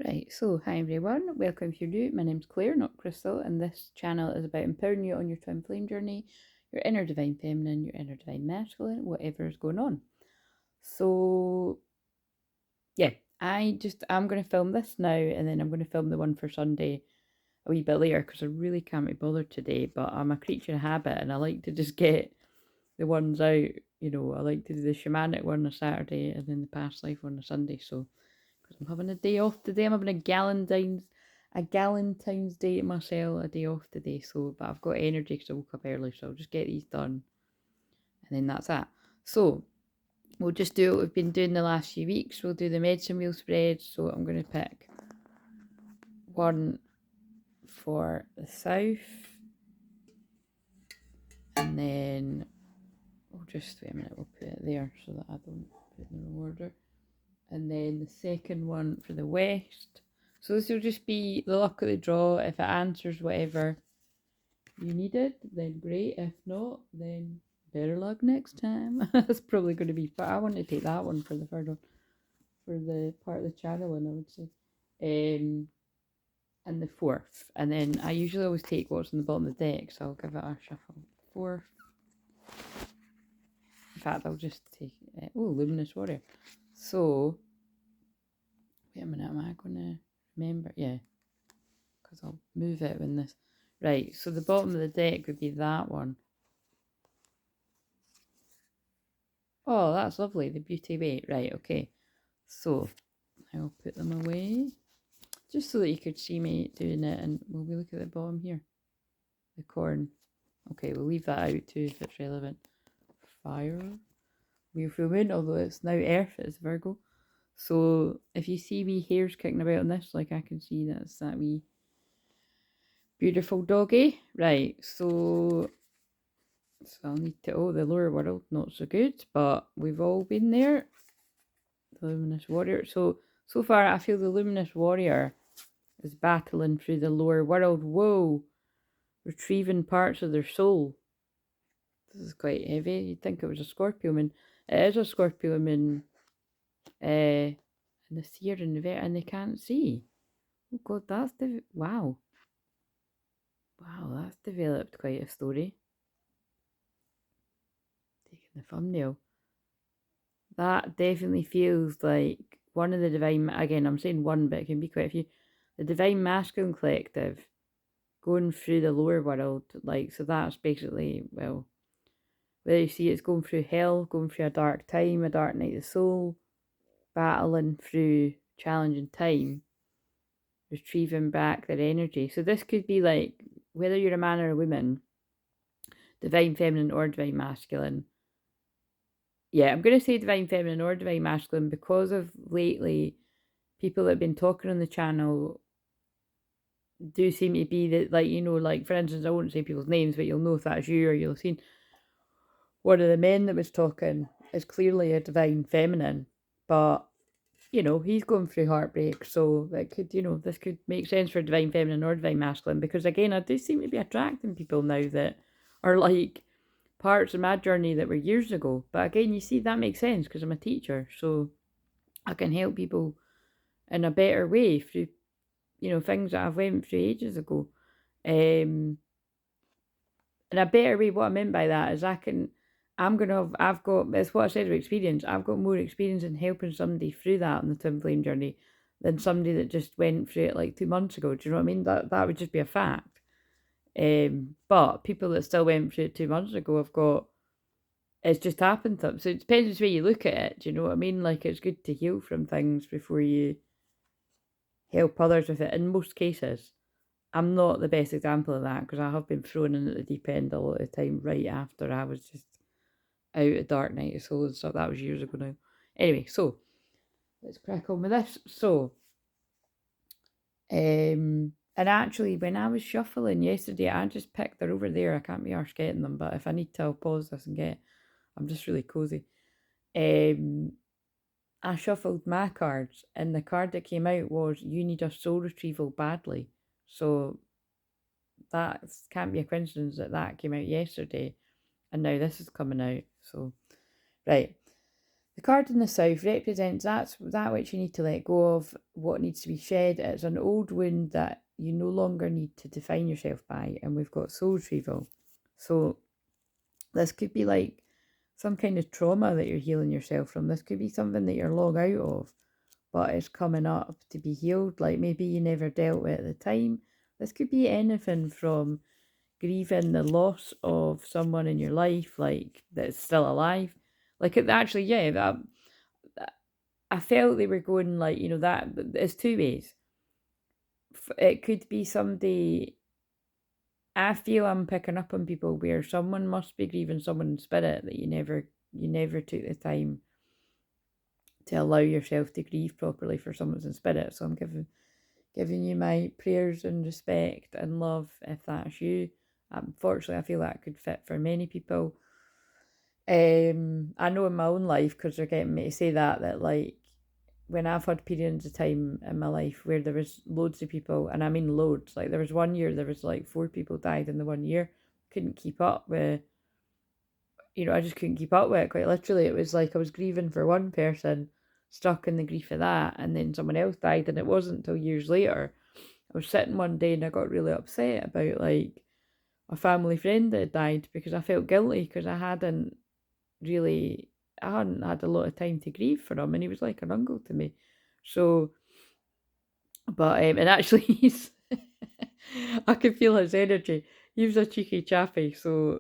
Right, so hi everyone, welcome if you're new. My name's Claire, not Crystal, and this channel is about empowering you on your twin flame journey, your inner divine feminine, your inner divine masculine, whatever is going on. So, yeah, I'm going to film this now, and then I'm going to film the one for Sunday a wee bit later because I really can't be bothered today, but I'm a creature of habit and I like to just get the ones out. I like to do the shamanic one on a Saturday and then the past life on a Sunday, so because I'm having a day off today. I'm having a Galentine's day to myself, a day off today. So, but I've got energy because I woke up early, so I'll just get these done, and then that's that. So we'll just do what we've been doing the last few weeks. We'll do the medicine wheel spread. So I'm going to pick one for the south, and then we'll just wait a minute. We'll put it there so that I don't put it in the wrong order. And then the second one for the west. So this will just be the luck of the draw. If it answers whatever you needed, then great. If not, then better luck next time. That's probably going to be, but I want to take that one for the third one, for the part of the channeling, I would say. And the fourth. And then I usually always take what's on the bottom of the deck, so I'll give it a shuffle. Fourth. In fact, I'll just take it. Oh, Luminous Warrior. So, wait a minute, am I going to remember? Yeah, because I'll move it when this. Right, so the bottom of the deck would be that one. Oh, that's lovely, the Beauty Way. Right, okay. So, I'll put them away. Just so that you could see me doing it. And will we look at the bottom here? The corn. Okay, we'll leave that out too if it's relevant. Fire. Wheel full moon, although it's now Earth, it's Virgo. So, if you see wee hairs kicking about on this, like I can see that's that wee beautiful doggy. Right, so I'll need to, the lower world, not so good, but we've all been there. The Luminous Warrior. So far I feel the Luminous Warrior is battling through the lower world. Whoa! Retrieving parts of their soul. This is quite heavy. You'd think it was a Scorpio moon. It is a Scorpio moon. And the seer and the and they can't see. Oh god, that's wow. Wow, that's developed quite a story. Taking the thumbnail. That definitely feels like one of the divine, again, I'm saying one, but it can be quite a few. The Divine Masculine Collective going through the lower world, like, so that's basically, well, whether you see it's going through hell, going through a dark time, a dark night of the soul, battling through challenging time, retrieving back their energy. So this could be like, whether you're a man or a woman, divine feminine or divine masculine. Yeah, I'm going to say divine feminine or divine masculine because of lately people that have been talking on the channel do seem to be that, like, like, for instance, I won't say people's names, but you'll know if that's you, or you'll have seen one of the men that was talking is clearly a divine feminine, but he's going through heartbreak, so that could, this could make sense for divine feminine or divine masculine, because again, I do seem to be attracting people now that are like parts of my journey that were years ago. But again, you see, that makes sense because I'm a teacher, so I can help people in a better way through, things that I've went through ages ago. In a better way, what I meant by that is I've got, that's what I said with experience, I've got more experience in helping somebody through that on the twin flame journey than somebody that just went through it like 2 months ago. Do you know what I mean? That would just be a fact. But people that still went through it 2 months ago have got, it's just happened to them. So it depends which way you look at it. Do you know what I mean? Like, it's good to heal from things before you help others with it in most cases. I'm not the best example of that because I have been thrown in at the deep end a lot of the time right after I was just out of Dark Night of Soul and stuff. That was years ago now. Anyway, so let's crack on with this. So, and actually, when I was shuffling yesterday, I just picked, they're over there. I can't be arsed getting them, but if I need to, I'll pause this and get. I'm just really cozy. I shuffled my cards, and the card that came out was "You need a soul retrieval badly." So that can't be a coincidence that came out yesterday, and now this is coming out. So, right. The card in the south represents that which you need to let go of, what needs to be shed. It's an old wound that you no longer need to define yourself by. And we've got soul retrieval. So this could be like some kind of trauma that you're healing yourself from. This could be something that you're long out of, but it's coming up to be healed. Like maybe you never dealt with at the time. This could be anything from grieving the loss of someone in your life, like that's still alive. Like it actually, yeah, I felt they were going like, that it's two ways. It could be somebody, I feel I'm picking up on people where someone must be grieving someone in spirit that you never took the time to allow yourself to grieve properly for someone's in spirit. So I'm giving you my prayers and respect and love if that's you. Unfortunately, I feel that could fit for many people. I know in my own life, because they're getting me to say that like when I've had periods of time in my life where there was loads of people, and I mean loads, like there was one year there was like 4 people died in the 1 year. Couldn't keep up with, I just couldn't keep up with it. Quite literally, it was like I was grieving for one person, stuck in the grief of that, and then someone else died, and it wasn't until years later I was sitting one day and I got really upset about like a family friend that had died, because I felt guilty because I hadn't had a lot of time to grieve for him, and he was like an uncle to me. So, but and actually he's I could feel his energy. He was a cheeky chappy, so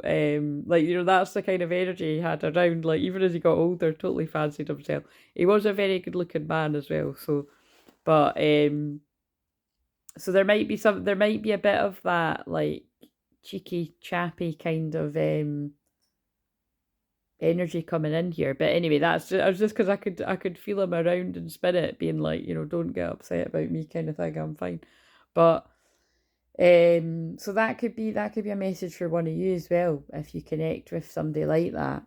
like that's the kind of energy he had around. Like even as he got older, totally fancied himself. He was a very good looking man as well. So, but so there might be a bit of that like cheeky chappy kind of energy coming in here. But anyway, I was just because I could feel him around in spirit being like, don't get upset about me kind of thing. I'm fine. But so that could be a message for one of you as well, if you connect with somebody like that.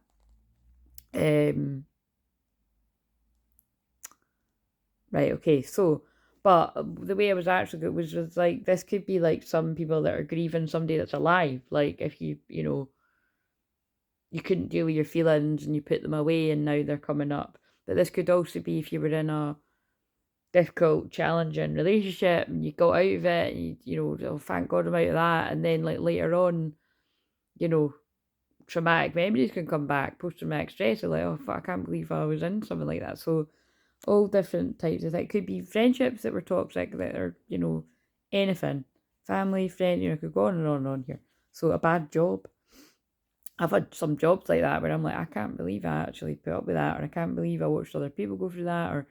Right, okay, so but the way I was actually it was just like this could be like some people that are grieving somebody that's alive. Like if you couldn't deal with your feelings and you put them away and now they're coming up. But this could also be if you were in a difficult, challenging relationship and you got out of it, and oh, thank God I'm out of that. And then like later on, traumatic memories can come back, post-traumatic stress, like, oh, fuck, I can't believe I was in something like that. So all different types of things. It could be friendships that were toxic that are, anything. Family, friend, could go on and on and on here. So a bad job. I've had some jobs like that where I'm like, I can't believe I actually put up with that, or I can't believe I watched other people go through that,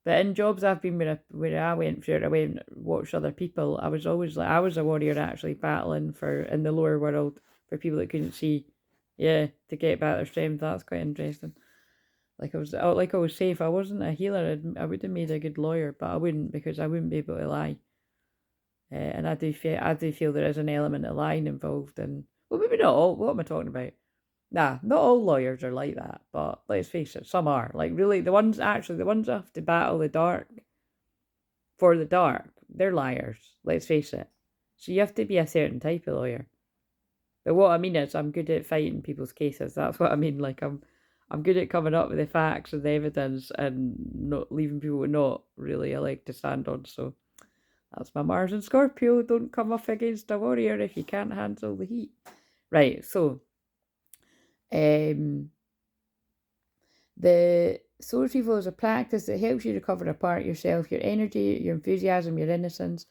but in jobs I've been where I went through it, I went and watched other people. I was always like, I was a warrior actually battling in the lower world for people that couldn't see, to get back their strength. That's quite interesting. Like I was saying, if I wasn't a healer, I would have made a good lawyer, but I wouldn't, because I wouldn't be able to lie. And I do feel there is an element of lying involved, and well, maybe not all. What am I talking about? Nah, not all lawyers are like that, but let's face it, some are. Like really, the ones that have to battle the dark for the dark, they're liars. Let's face it. So you have to be a certain type of lawyer. But what I mean is, I'm good at fighting people's cases. That's what I mean. Like I'm good at coming up with the facts and the evidence and not leaving people with not really a leg to stand on. So that's my Mars and Scorpio. Don't come up against a warrior if you can't handle the heat. Right, so the soul retrieval is a practice that helps you recover a part of yourself, your energy, your enthusiasm, your innocence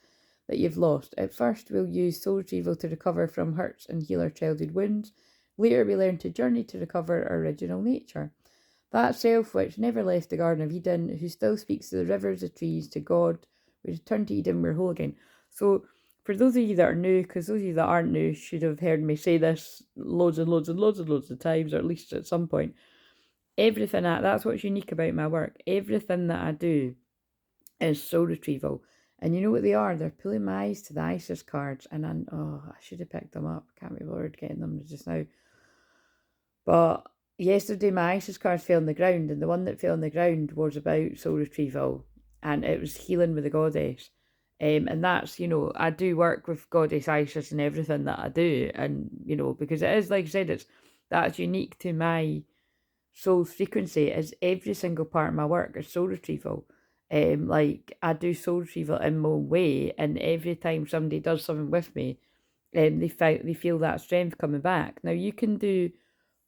that you've lost. At first, we'll use soul retrieval to recover from hurts and heal our childhood wounds. Later, we learn to journey to recover our original nature. That self which never left the Garden of Eden, who still speaks to the rivers, the trees, to God, we return to Eden, we're whole again. So, for those of you that are new, because those of you that aren't new should have heard me say this loads and loads and loads and loads of times, or at least at some point. That's what's unique about my work. Everything that I do is soul retrieval. And you know what they are? They're pulling my eyes to the ISIS cards. And I should have picked them up. Can't be bothered getting them just now. But yesterday my ISIS cards fell on the ground. And the one that fell on the ground was about soul retrieval. And it was healing with the goddess. And that's, I do work with Goddess Isis and everything that I do. And, because it is, like I said, that's unique to my soul frequency is every single part of my work is soul retrieval. Like I do soul retrieval in my own way, and every time somebody does something with me, they feel that strength coming back. Now you can do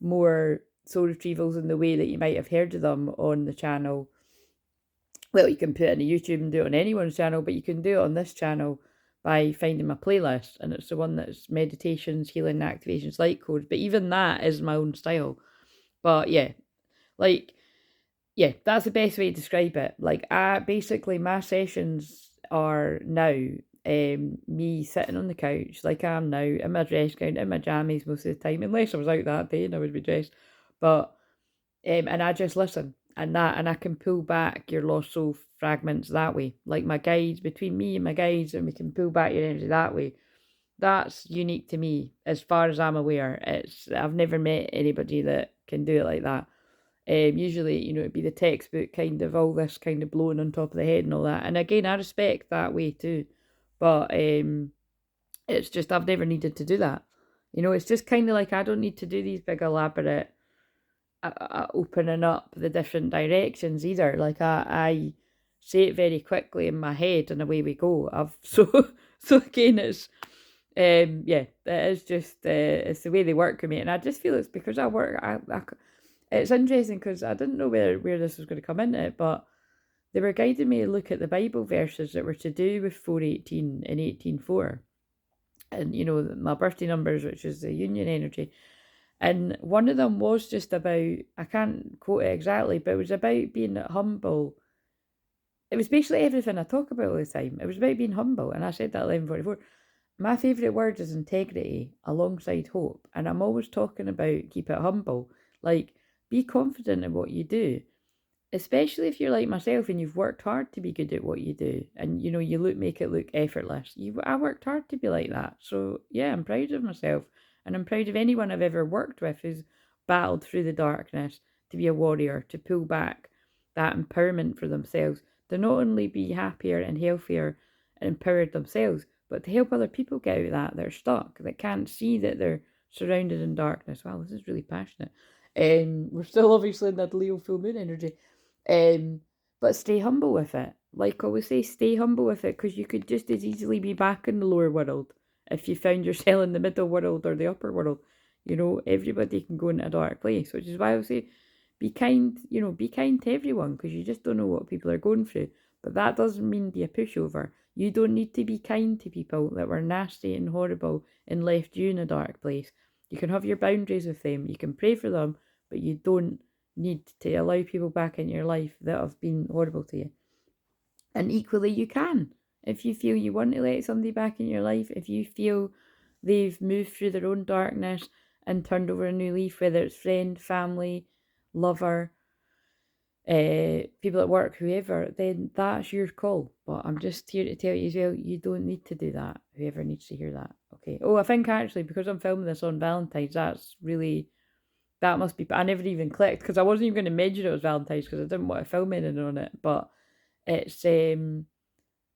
more soul retrievals in the way that you might have heard of them on the channel. Well, you can put it in YouTube and do it on anyone's channel, but you can do it on this channel by finding my playlist, and it's the one that's meditations, healing, activations, light codes. But even that is my own style. But yeah, like yeah, that's the best way to describe it. Like I basically my sessions are now me sitting on the couch like I am now in my dress gown, in my jammies most of the time, unless I was out that day and I would be dressed. But and I just listen, and I can pull back your lost soul fragments that way. Like my guides, between me and my guides, and we can pull back your energy that way. That's unique to me as far as I'm aware. I've never met anybody that can do it like that. Usually, it'd be the textbook kind of all this kind of blowing on top of the head and all that. And again, I respect that way too. But it's just I've never needed to do that. It's just kind of like I don't need to do these big elaborate opening up the different directions either. Like I say it very quickly in my head and away we go. So again it's yeah, it is just it's the way they work with me, and I just feel it's because I work. It's interesting because I didn't know where this was going to come into it, but they were guiding me to look at the Bible verses that were to do with 418 and 18:4, and my birthday numbers, which is the union energy. And one of them was just about, I can't quote it exactly, but it was about being humble. It was basically everything I talk about all the time. It was about being humble. And I said that 11:44. My favourite word is integrity alongside hope. And I'm always talking about keep it humble. Like, be confident in what you do. Especially if you're like myself and you've worked hard to be good at what you do. And, you make it look effortless. I worked hard to be like that. So, yeah, I'm proud of myself. And I'm proud of anyone I've ever worked with who's battled through the darkness to be a warrior, to pull back that empowerment for themselves, to not only be happier and healthier and empowered themselves, but to help other people get out of that are stuck, that can't see that they're surrounded in darkness. Wow, this is really passionate. We're still obviously in that Leo full moon energy. But stay humble with it. Like I always say, stay humble with it, because you could just as easily be back in the lower world if you found yourself in the middle world or the upper world. Everybody can go into a dark place, which is why I would say be kind, be kind to everyone, because you just don't know what people are going through. But that doesn't mean be a pushover. You don't need to be kind to people that were nasty and horrible and left you in a dark place. You can have your boundaries with them. You can pray for them, but you don't need to allow people back in your life that have been horrible to you. And equally, you can. If you feel you want to let somebody back in your life, if you feel they've moved through their own darkness and turned over a new leaf, whether it's friend, family, lover, people at work, whoever, then that's your call. But I'm just here to tell you as well, you don't need to do that. Whoever needs to hear that. Okay. Oh, I think actually, because I'm filming this on Valentine's, that must be, I never even clicked, because I wasn't even going to mention it was Valentine's, because I didn't want to film anything on it. But it's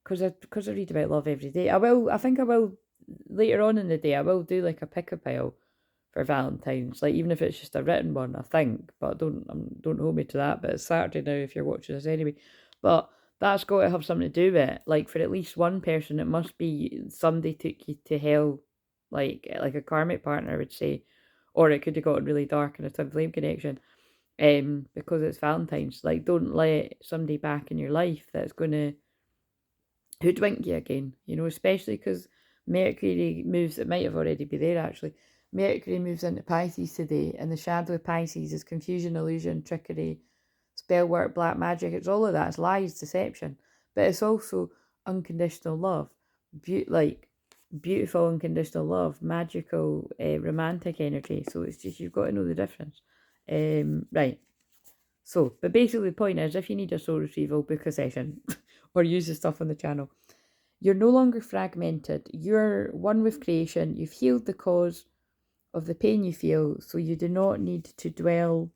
because I read about love every day. I think I will later on in the day. I will do like a pick a pile for Valentine's, like even if it's just a written one. I think, but don't hold me to that. But it's Saturday now if you're watching this anyway. But that's got to have something to do with it. Like for at least one person, it must be somebody took you to hell, like a karmic partner, I would say, or it could have gotten really dark in a twin flame connection. Because it's Valentine's. Like, don't let somebody back in your life that's going to hoodwink you again, especially because Mercury moves, it might have already been there actually. Mercury moves into Pisces today, and the shadow of Pisces is confusion, illusion, trickery, spell work, black magic. It's all of that. It's lies, deception, but it's also unconditional love, beautiful unconditional love, magical, romantic energy. So it's just, you've got to know the difference. Right. So, but basically the point is, if you need a soul retrieval, book a session or use the stuff on the channel. You're no longer fragmented. You're one with creation. You've healed the cause of the pain you feel, so you do not need to dwell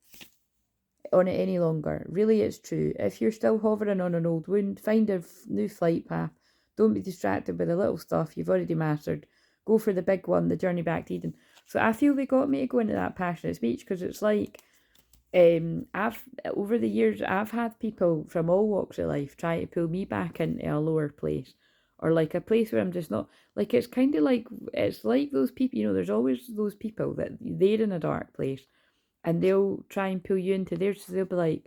on it any longer. Really, it's true. If you're still hovering on an old wound, find a new flight path. Don't be distracted by the little stuff you've already mastered. Go for the big one, the journey back to Eden. So I feel they got me to go into that passionate speech, because it's like, Over the years, I've had people from all walks of life try to pull me back into a lower place, or like a place where I'm just not, like, it's kind of like, it's like those people, there's always those people that they're in a dark place, and they'll try and pull you into theirs. So they'll be like,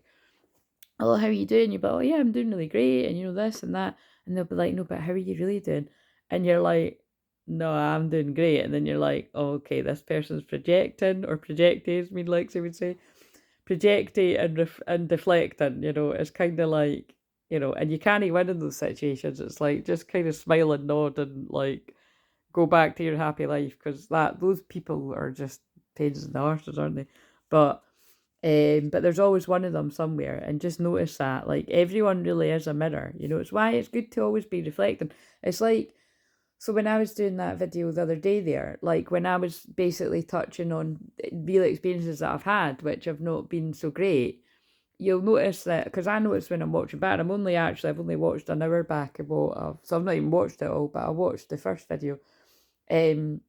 "Oh, how are you doing?" You'll be like, "Oh yeah, I'm doing really great," and this and that, and they'll be like, "No, but how are you really doing?" And you're like, "No, I'm doing great," and then you're like, "Oh, okay, this person's projecting or projecting," mean, like they would say, projecting and and deflecting. It's kind of like, and you can't win in those situations. It's like just kind of smile and nod and like go back to your happy life, because those people are just pains in the arses, aren't they? But there's always one of them somewhere, and just notice that, like, everyone really is a mirror. It's why it's good to always be reflecting. It's like, so when I was doing that video the other day there, like when I was basically touching on real experiences that I've had, which have not been so great, you'll notice that, because I notice when I'm watching back, I've only watched an hour back of so I've not even watched it all, but I watched the first video. Um,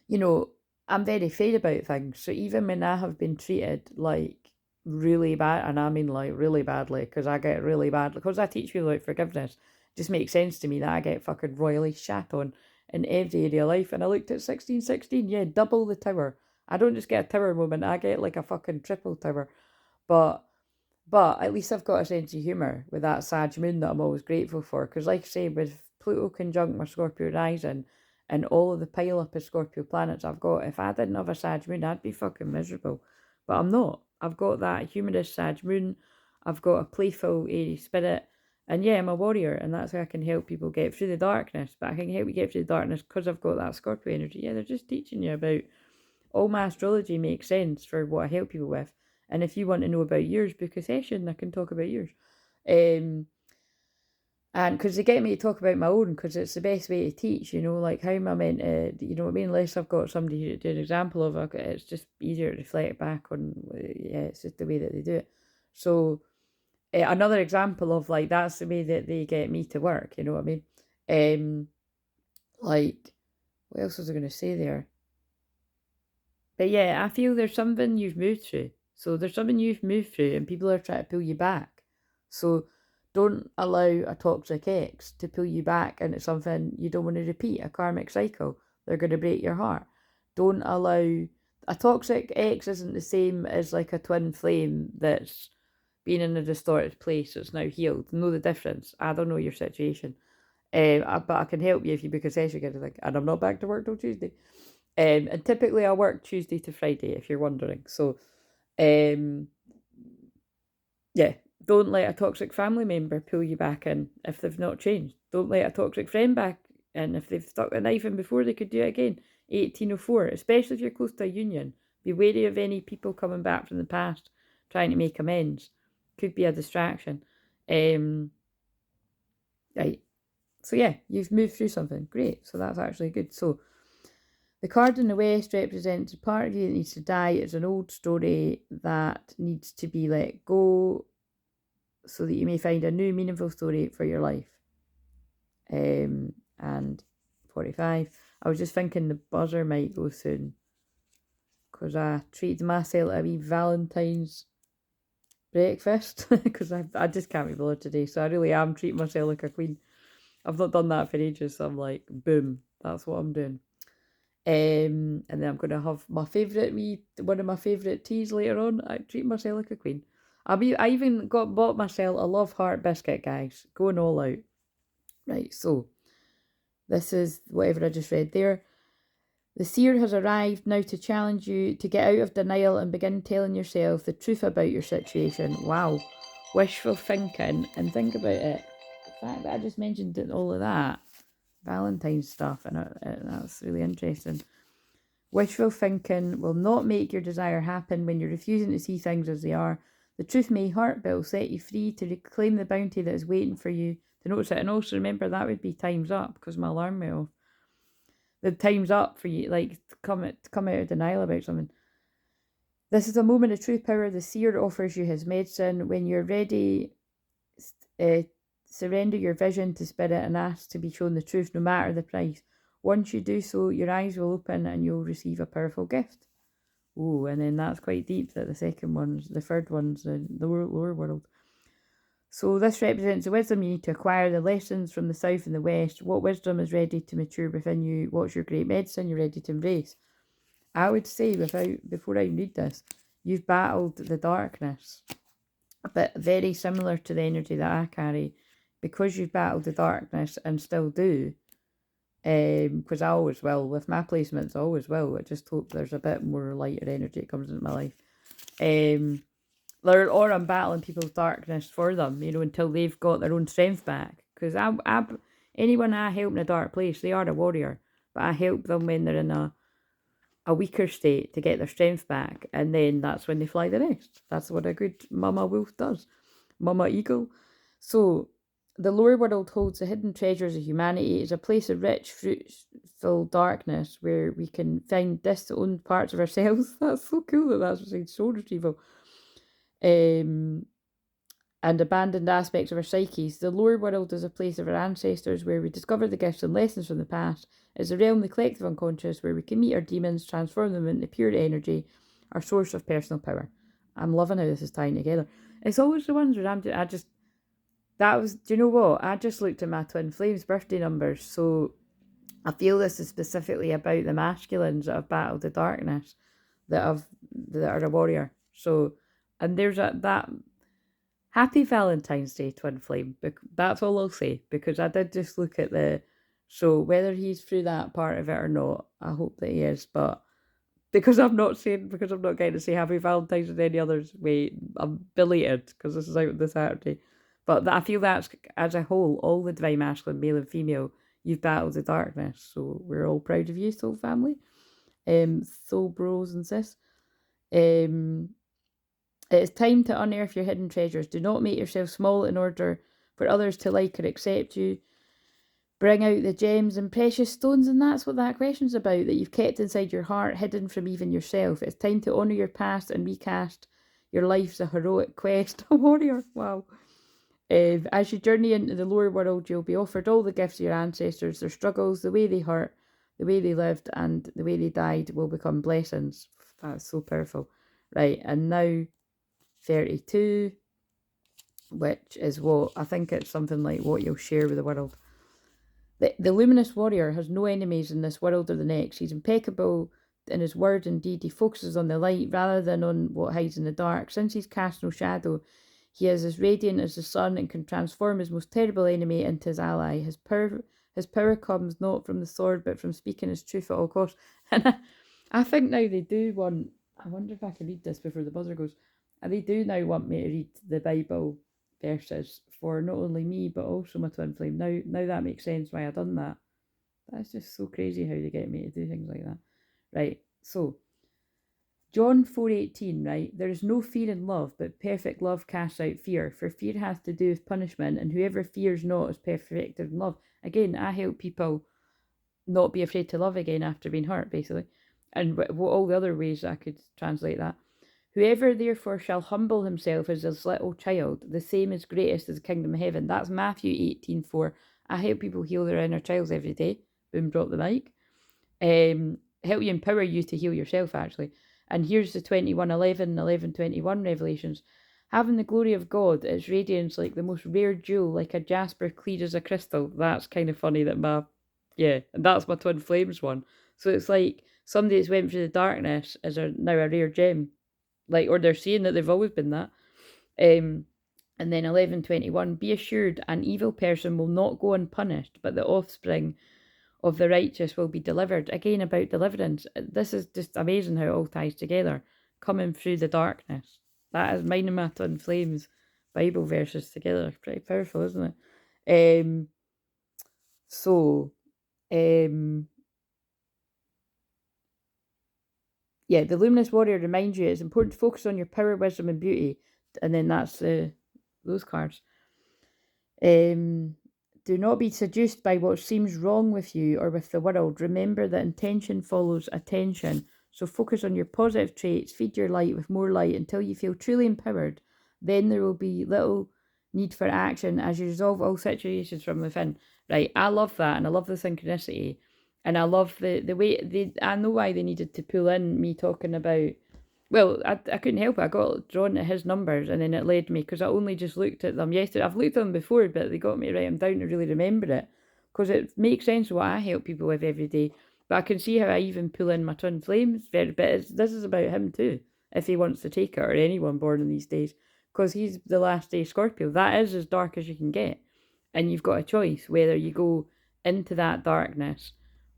you know, I'm very fair about things. So even when I have been treated like really bad, and I mean like really badly, because I get really bad, because I teach people about forgiveness, it just makes sense to me that I get fucking royally shat on in every area of life. And I looked at 1616, yeah, double the tower. I don't just get a tower moment, I get like a fucking triple tower. But at least I've got a sense of humour with that Sag moon that I'm always grateful for. Because, like I say, with Pluto conjunct my Scorpio rising and all of the pile up of Scorpio planets I've got, if I didn't have a Sag moon, I'd be fucking miserable. But I'm not. I've got that humorous Sag moon. I've got a playful Aries spirit. And yeah, I'm a warrior, and that's how I can help people get through the darkness. But I can help you get through the darkness because I've got that Scorpio energy. Yeah, they're just teaching you about all my astrology makes sense for what I help people with. And if you want to know about yours, book a session. I can talk about yours. And because they get me to talk about my own, because it's the best way to teach, like how am I meant to, what I mean? Unless I've got somebody to do an example of, it's just easier to reflect back on, yeah, it's just the way that they do it. So, another example of like, that's the way that they get me to work, you know what I mean? Like, what else was I going to say there? But yeah, I feel there's something you've moved through. So there's something you've moved through, and people are trying to pull you back. So don't allow a toxic ex to pull you back into something you don't want to repeat, a karmic cycle. They're going to break your heart. Don't allow a toxic ex isn't the same as like a twin flame that's been in a distorted place that's now healed. Know the difference. I don't know your situation. But I can help you if you book a session, and I'm not back to work till Tuesday. And typically I work Tuesday to Friday, if you're wondering. So, um, yeah, don't let a toxic family member pull you back in if they've not changed. Don't let a toxic friend back in if they've stuck the knife in before they could do it again. 1804, especially if you're close to a union. Be wary of any people coming back from the past trying to make amends. Could be a distraction. Right. So yeah, you've moved through something. Great. So that's actually good. So the card in the west represents a part of you that needs to die. It's an old story that needs to be let go so that you may find a new meaningful story for your life. And 45. I was just thinking the buzzer might go soon, because I treated myself a wee Valentine's breakfast, because I just can't be bothered today. So I really am treating myself like a queen. I've not done that for ages, so I'm like, boom, that's what I'm doing. And then I'm going to have my one of my favourite teas later on. I treat myself like a queen. I even bought myself a Love Heart biscuit, guys. Going all out. Right, so this is whatever I just read there. The seer has arrived now to challenge you to get out of denial and begin telling yourself the truth about your situation. Wow. Wishful thinking, and think about it. The fact that I just mentioned all of that. Valentine's stuff, and that's really interesting. Wishful thinking will not make your desire happen when you're refusing to see things as they are. The truth may hurt, but it will set you free to reclaim the bounty that is waiting for you to notice it. And also remember, that would be time's up, because my alarm went off. The time's up for you, like, to come out of denial about something. This is a moment of true power. The seer offers you his medicine. When you're ready, surrender your vision to spirit and ask to be shown the truth, no matter the price. Once you do so, your eyes will open and you'll receive a powerful gift. Oh, and then that's quite deep that the third one's the lower world. So this represents the wisdom you need to acquire, the lessons from the south and the west. What wisdom is ready to mature within you? What's your great medicine you're ready to embrace? I would say, before I read this, you've battled the darkness, but very similar to the energy that I carry, because you've battled the darkness and still do. Because I always will with my placements. I always will. I just hope there's a bit more lighter energy that comes into my life. Or I'm battling people's darkness for them, until they've got their own strength back. Because anyone I help in a dark place, they are a warrior, but I help them when they're in a weaker state to get their strength back, and then that's when they fly the rest. That's what a good mama wolf does, mama eagle. So the lower world holds the hidden treasures of humanity. It's a place of rich, fruitful darkness where we can find disowned parts of ourselves. That's so cool that that's beside soul retrieval. And abandoned aspects of our psyches. The lower world is a place of our ancestors where we discover the gifts and lessons from the past. It's a realm, the collective unconscious, where we can meet our demons, transform them into pure energy, our source of personal power. I'm loving how this is tying together. It's always the ones where do you know what? I just looked at my twin flames birthday numbers, so I feel this is specifically about the masculines that have battled the darkness, that are a warrior. So, and there's that. Happy Valentine's Day, Twin Flame. That's all I'll say, because I did just look at so whether he's through that part of it or not, I hope that he is, but because I'm not getting to say Happy Valentine's in any other way, I'm belated, because this is out this Saturday. But I feel that's, as a whole, all the divine masculine, male and female, you've battled the darkness, so we're all proud of you, soul family, soul bros and sis. It is time to unearth your hidden treasures. Do not make yourself small in order for others to like or accept you. Bring out the gems and precious stones, and that's what that question's about, that you've kept inside your heart, hidden from even yourself. It's time to honour your past and recast your life's a heroic quest. A warrior, wow. As you journey into the lower world, you'll be offered all the gifts of your ancestors. Their struggles, the way they hurt, the way they lived, and the way they died will become blessings. That's so powerful. Right, and now 32, which is what I think it's something like what you'll share with the world. The luminous warrior has no enemies in this world or the next. He's impeccable in his word and deed. He focuses on the light rather than on what hides in the dark. Since he's cast no shadow, he is as radiant as the sun and can transform his most terrible enemy into his ally. His power comes not from the sword, but from speaking his truth at all costs. And I think now they do want, I wonder if I can read this before the buzzer goes. They do now want me to read the Bible verses for not only me, but also my twin flame. Now that makes sense why I've done that. That's just so crazy how they get me to do things like that. Right, so John 4:18, right? There is no fear in love, but perfect love casts out fear. For fear has to do with punishment, and whoever fears not is perfected in love. Again, I help people not be afraid to love again after being hurt, basically. And all the other ways I could translate that. Whoever therefore shall humble himself as this little child, the same is greatest as the kingdom of heaven. That's Matthew 18:4. I help people heal their inner childs every day. Boom, drop the mic. Help you, empower you to heal yourself, actually. And here's the 21:11, 11:21 revelations. Having the glory of God, its radiance like the most rare jewel, like a jasper clear as a crystal. That's kind of funny that and that's my twin flames one. So it's like somebody that's went through the darkness is now a rare gem. Or they're saying that they've always been that. And then 11:21, be assured an evil person will not go unpunished, but the offspring of the righteous will be delivered. Again, about deliverance. This is just amazing how it all ties together. Coming through the darkness. That is mine and my twin flames Bible verses together. Pretty powerful, isn't it? The luminous warrior reminds you it's important to focus on your power, wisdom, and beauty. And then that's those cards. Do not be seduced by what seems wrong with you or with the world. Remember that intention follows attention. So focus on your positive traits, feed your light with more light until you feel truly empowered. Then there will be little need for action as you resolve all situations from within. Right, I love that, and I love the synchronicity. And I love the way I know why they needed to pull in me talking about Well, I couldn't help it. I got drawn to his numbers, and then it led me, because I only just looked at them yesterday. I've looked at them before, but they got me to write them down to really remember it, because it makes sense what I help people with every day. But I can see how I even pull in my twin flames very bit. This is about him too, if he wants to take it, or anyone born in these days, because he's the last day Scorpio. That is as dark as you can get, and you've got a choice whether you go into that darkness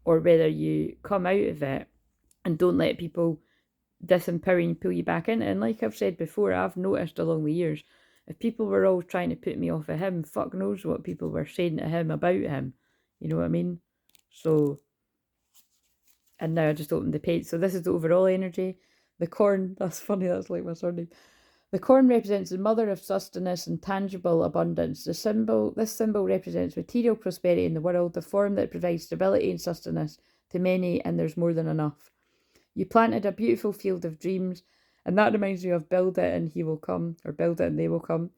or whether you come out of it and don't let people disempower and pull you back in. And like I've said before, I've noticed along the years, if people were all trying to put me off of him, fuck knows what people were saying to him about him. You know what I mean? So, and now I just opened the page. So this is the overall energy. The corn, that's funny, that's like my surname. The corn represents the mother of sustenance and tangible abundance. This symbol represents material prosperity in the world, the form that provides stability and sustenance to many, and there's more than enough. You planted a beautiful field of dreams, and that reminds me of Build It and He Will Come, or Build It and They Will Come,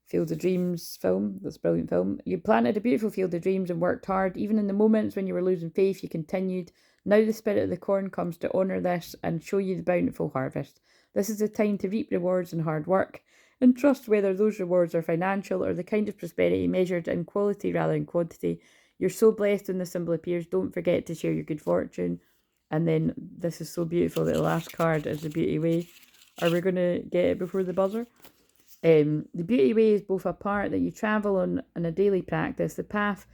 Field of Dreams film. That's a brilliant film. You planted a beautiful field of dreams and worked hard. Even in the moments when you were losing faith, you continued. Now the spirit of the corn comes to honour this and show you the bountiful harvest. This is the time to reap rewards and hard work, and trust whether those rewards are financial or the kind of prosperity measured in quality rather than quantity. You're so blessed when the symbol appears. Don't forget to share your good fortune. And then this is so beautiful that the last card is the Beauty Way. Are we going to get it before the buzzer? The Beauty Way is both a part that you travel on in a daily practice, the path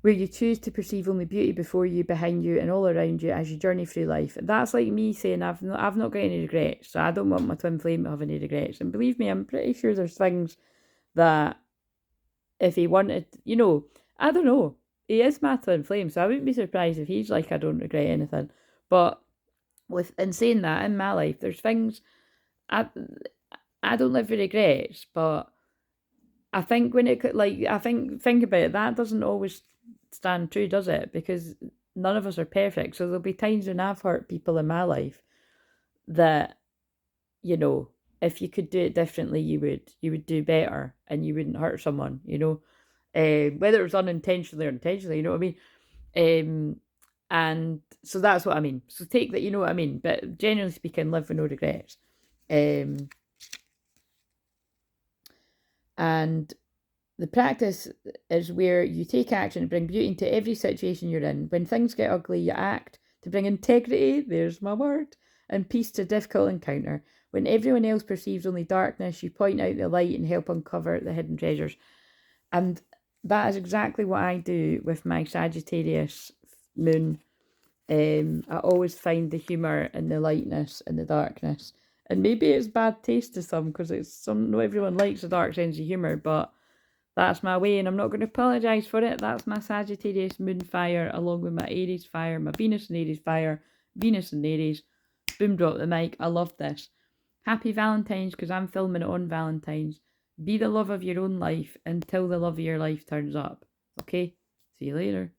where you choose to perceive only beauty before you, behind you, and all around you as you journey through life. That's like me saying I've not got any regrets, so I don't want my twin flame to have any regrets. And believe me, I'm pretty sure there's things that if he wanted, I don't know. He is my twin flame, so I wouldn't be surprised if he's like, I don't regret anything. But in saying that, in my life, there's things I don't live with regrets, but I think when it I think about it, that doesn't always stand true, does it? Because none of us are perfect, so there'll be times when I've hurt people in my life that, if you could do it differently, you would do better, and you wouldn't hurt someone, whether it was unintentionally or intentionally, you know what I mean? And so that's what I mean. So take that, you know what I mean. But generally speaking, live with no regrets. And the practice is where you take action and bring beauty into every situation you're in. When things get ugly, you act to bring integrity, there's my word, and peace to difficult encounter. When everyone else perceives only darkness, you point out the light and help uncover the hidden treasures. And that is exactly what I do with my Sagittarius moon. I always find the humour in the lightness and the darkness. And maybe it's bad taste to some, because not everyone likes the dark sense of humour, but that's my way, and I'm not going to apologise for it. That's my Sagittarius moon fire, along with my Aries fire, my Venus and Aries fire, Venus and Aries. Boom, drop the mic. I love this. Happy Valentine's, because I'm filming it on Valentine's. Be the love of your own life until the love of your life turns up. Okay? See you later.